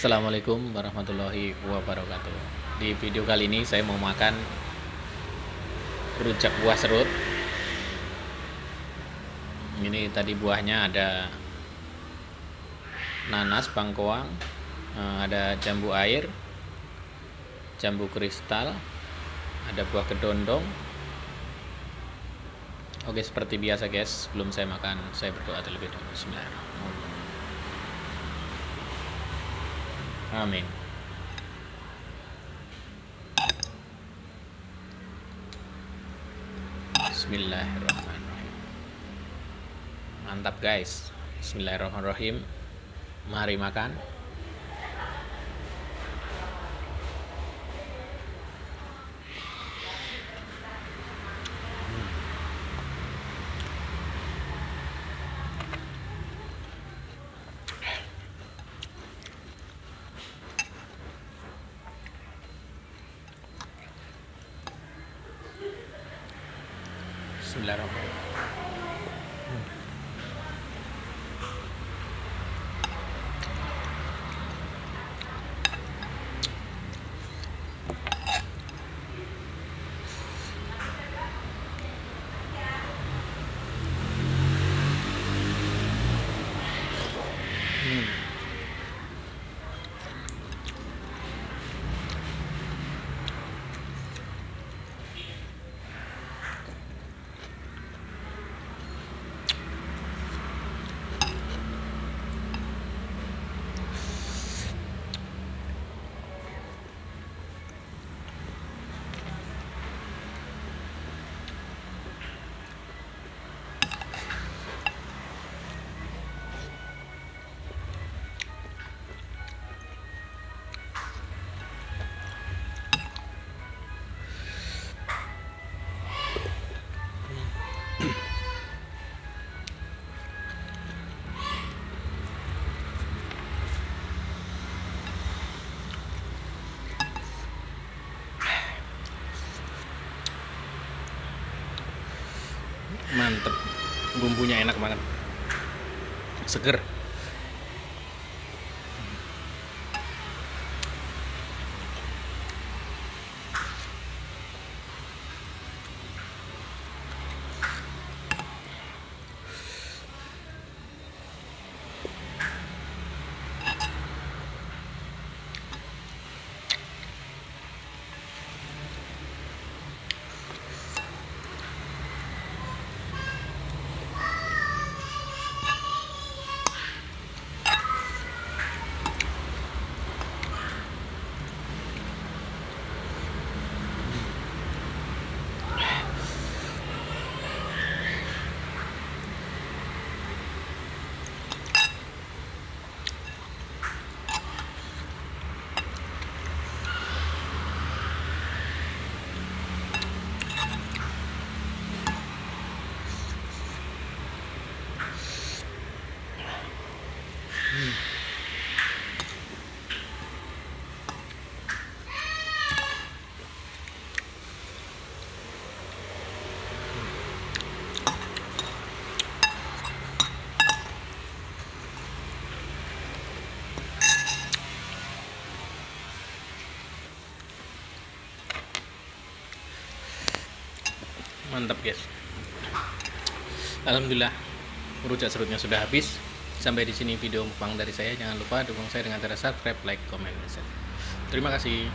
Assalamualaikum warahmatullahi wabarakatuh. Di video kali ini saya mau makan rujak buah serut. Ini tadi buahnya ada nanas, bangkoang, ada jambu air, jambu kristal, ada buah kedondong. Oke, seperti biasa guys, sebelum saya makan saya berdoa terlebih dahulu. Bismillahirrahmanirrahim. Amin. Bismillahirrahmanirrahim. Mantap guys. Bismillahirrahmanirrahim. Mari makan. Bismillahirrahmanirrahim. Mantep, bumbunya enak banget, seger. Mantap guys. Alhamdulillah rujak serutnya sudah habis. Sampai di sini video mukbang dari saya. Jangan lupa dukung saya dengan cara subscribe, like, comment, dan share. Terima kasih.